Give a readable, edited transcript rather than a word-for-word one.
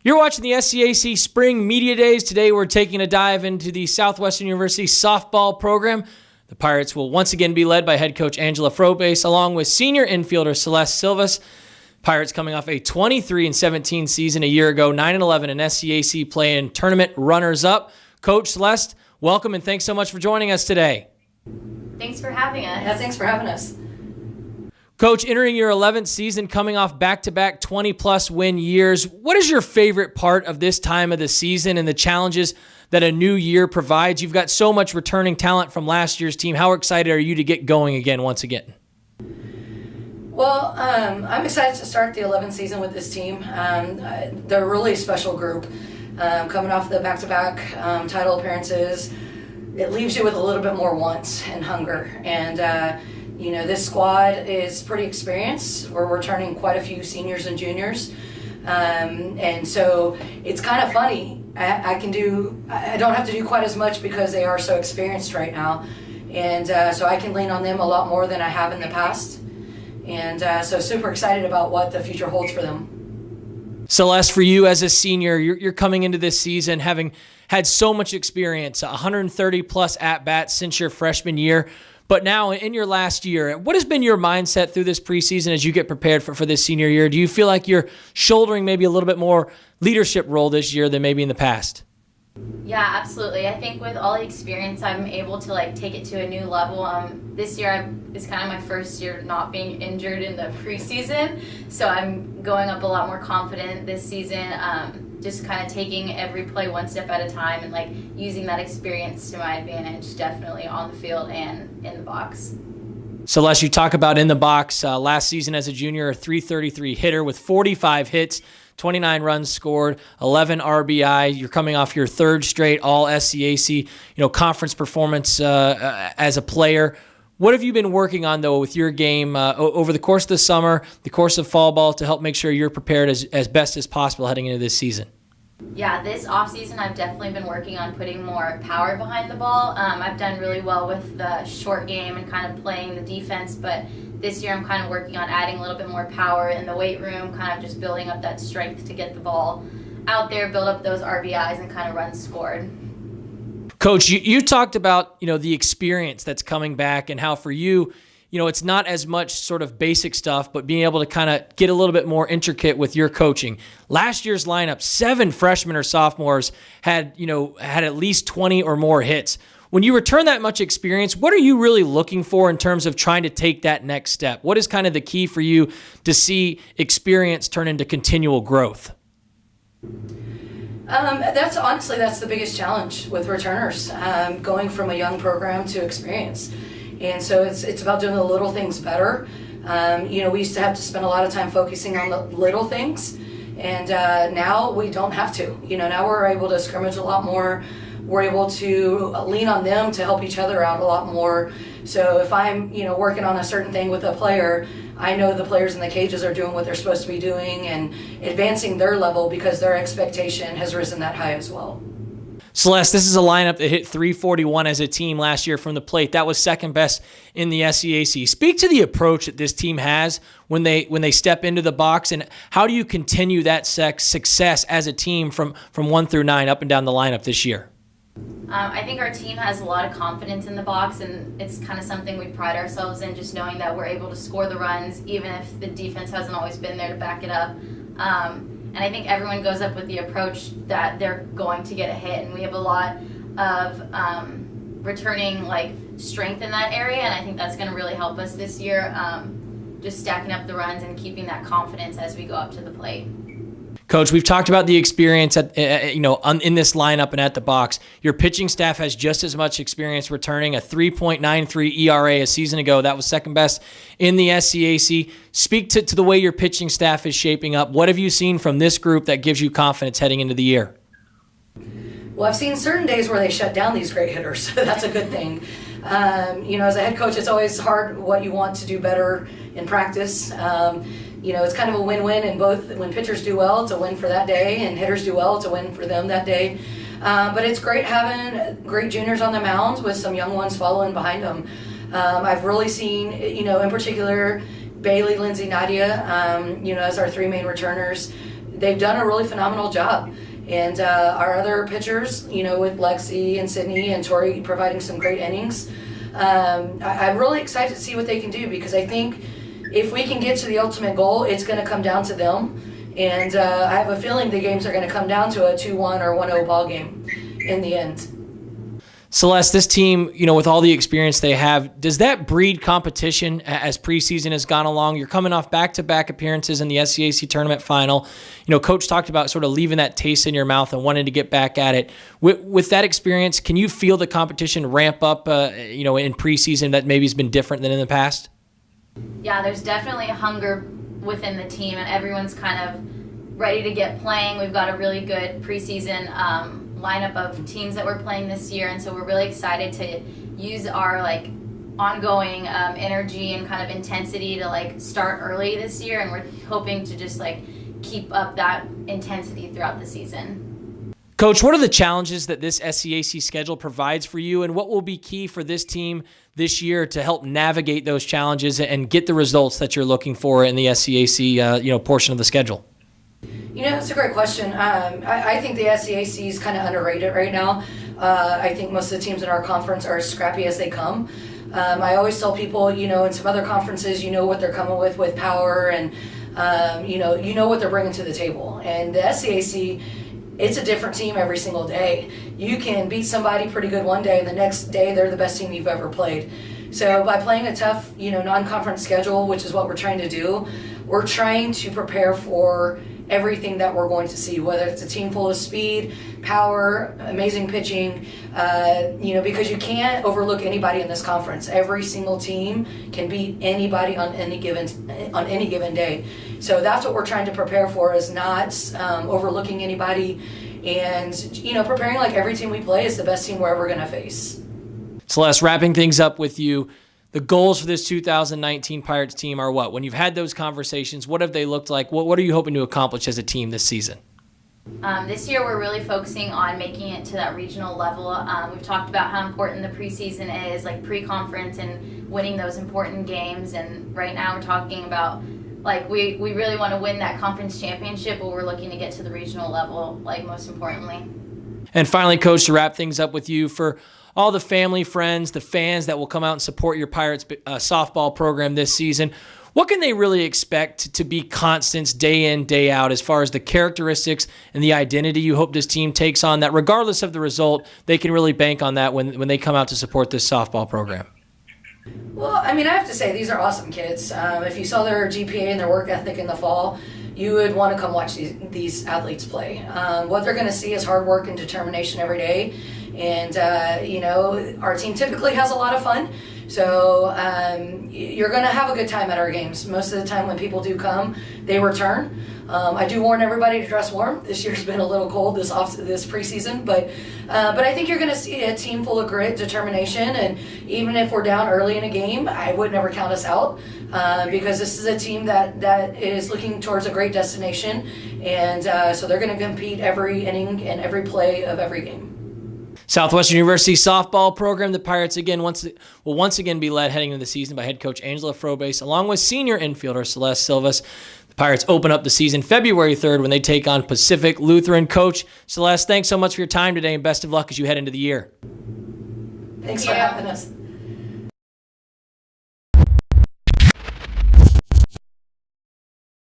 You're watching the SCAC Spring Media Days. Today we're taking a dive into the Southwestern University softball program. The Pirates will once again be led by head coach Angela Froboese, along with senior infielder Celeste Sylvas. Pirates coming off a 23-17 season a year ago, 9-11 in SCAC play and tournament runners-up. Coach Celeste, welcome and thanks so much for joining us today. Thanks for having us. Yeah, thanks for having us. Coach, entering your 11th season, coming off back-to-back 20-plus win years, what is your favorite part of this time of the season and the challenges that a new year provides? You've got so much returning talent from last year's team. How excited are you to get going again once again? Well, I'm excited to start the 11th season with this team. They're a really special group. Coming off the back-to-back title appearances, it leaves you with a little bit more wants and hunger. And this squad is pretty experienced. We're returning quite a few seniors and juniors. And so it's kind of funny. I don't have to do quite as much because they are so experienced right now. And so I can lean on them a lot more than I have in the past. And so super excited about what the future holds for them. Celeste, for you as a senior, you're coming into this season having had so much experience, 130-plus at-bats since your freshman year. But now in your last year, what has been your mindset through this preseason as you get prepared for this senior year? Do you feel like you're shouldering maybe a little bit more leadership role this year than maybe in the past? Yeah, absolutely. I think with all the experience, I'm able to take it to a new level. This year is kind of my first year not being injured in the preseason, so I'm going up a lot more confident this season. Just kind of taking every play one step at a time and using that experience to my advantage, definitely on the field and in the box. Celeste, you talk about in the box. Last season as a junior, a .333 hitter with 45 hits, 29 runs scored, 11 RBI. You're coming off your third straight all-SCAC, conference performance as a player. What have you been working on, though, with your game over the course of the summer, the course of fall ball, to help make sure you're prepared as best as possible heading into this season? Yeah, this offseason I've definitely been working on putting more power behind the ball. I've done really well with the short game and kind of playing the defense, but this year I'm kind of working on adding a little bit more power in the weight room, kind of just building up that strength to get the ball out there, build up those RBIs and kind of runs scored. Coach, you talked about, the experience that's coming back and how for you, it's not as much sort of basic stuff, but being able to kind of get a little bit more intricate with your coaching. Last year's lineup, 7 freshmen or sophomores had at least 20 or more hits. When you return that much experience, what are you really looking for in terms of trying to take that next step? What is kind of the key for you to see experience turn into continual growth? That's the biggest challenge with returners, going from a young program to experience. And so it's about doing the little things better. We used to have to spend a lot of time focusing on the little things, and now we don't have to. Now we're able to scrimmage a lot more. We're able to lean on them to help each other out a lot more. So if I'm, working on a certain thing with a player, I know the players in the cages are doing what they're supposed to be doing and advancing their level because their expectation has risen that high as well. Celeste, this is a lineup that hit .341 as a team last year from the plate. That was second best in the SCAC. Speak to the approach that this team has when they step into the box, and how do you continue that success as a team from 1 through 9 up and down the lineup this year? I think our team has a lot of confidence in the box, and it's kind of something we pride ourselves in, just knowing that we're able to score the runs even if the defense hasn't always been there to back it up. And I think everyone goes up with the approach that they're going to get a hit, and we have a lot of returning strength in that area, and I think that's going to really help us this year, just stacking up the runs and keeping that confidence as we go up to the plate. Coach, we've talked about the experience in this lineup and at the box. Your pitching staff has just as much experience returning, a 3.93 ERA a season ago. That was second best in the SCAC. Speak to the way your pitching staff is shaping up. What have you seen from this group that gives you confidence heading into the year? Well, I've seen certain days where they shut down these great hitters. That's a good thing. As a head coach, it's always hard what you want to do better in practice. It's kind of a win-win in both. When pitchers do well, it's a win for that day, and hitters do well, it's a win for them that day. But it's great having great juniors on the mound with some young ones following behind them. I've really seen, in particular, Bailey, Lindsay, Nadia, as our 3 main returners, they've done a really phenomenal job. And our other pitchers, with Lexi and Sydney and Tori providing some great innings, I'm really excited to see what they can do, because I think if we can get to the ultimate goal, it's going to come down to them. And I have a feeling the games are going to come down to a 2-1 or 1-0 ball game in the end. Celeste, this team, with all the experience they have, does that breed competition as preseason has gone along? You're coming off back-to-back appearances in the SCAC tournament final. Coach talked about sort of leaving that taste in your mouth and wanting to get back at it. With that experience, can you feel the competition ramp up, in preseason that maybe has been different than in the past? Yeah, there's definitely a hunger within the team, and everyone's kind of ready to get playing. We've got a really good preseason lineup of teams that we're playing this year, and so we're really excited to use our ongoing energy and kind of intensity to start early this year, and we're hoping to just keep up that intensity throughout the season. Coach, what are the challenges that this SCAC schedule provides for you, and what will be key for this team this year to help navigate those challenges and get the results that you're looking for in the SCAC portion of the schedule? It's a great question. I think the SCAC is kind of underrated right now. I think most of the teams in our conference are as scrappy as they come. I always tell people, in some other conferences, what they're coming with power, and what they're bringing to the table. And the SCAC, it's a different team every single day. You can beat somebody pretty good one day, and the next day they're the best team you've ever played. So by playing a tough, non-conference schedule, which is what we're trying to do, we're trying to prepare for everything that we're going to see, whether it's a team full of speed, power, amazing pitching, because you can't overlook anybody in this conference. Every single team can beat anybody on any given day. So that's what we're trying to prepare for, is not overlooking anybody, and preparing like every team we play is the best team we're ever going to face. Celeste, wrapping things up with you, the goals for this 2019 Pirates team are what? When you've had those conversations, what have they looked like? What are you hoping to accomplish as a team this season? This year we're really focusing on making it to that regional level. We've talked about how important the preseason is, pre-conference and winning those important games. And right now we're talking about we really want to win that conference championship, but we're looking to get to the regional level, most importantly. And finally, Coach, to wrap things up with you, for all the family, friends, the fans that will come out and support your Pirates softball program this season, what can they really expect to be constants day in, day out, as far as the characteristics and the identity you hope this team takes on, that regardless of the result, they can really bank on that when they come out to support this softball program? Well, I have to say, these are awesome kids. If you saw their GPA and their work ethic in the fall, you would want to come watch these athletes play. What they're going to see is hard work and determination every day. And, our team typically has a lot of fun. So you're going to have a good time at our games. Most of the time when people do come, they return. I do warn everybody to dress warm. This year's been a little cold this preseason, but I think you're going to see a team full of grit, determination, and even if we're down early in a game, I would never count us out, because this is a team that is looking towards a great destination, and so they're going to compete every inning and every play of every game. Southwestern University softball program, the Pirates will once again be led heading into the season by head coach Angela Froboese, along with senior infielder Celeste Sylvas. The Pirates open up the season February 3rd when they take on Pacific Lutheran. Coach Celeste, thanks so much for your time today, and best of luck as you head into the year. Thanks for having us.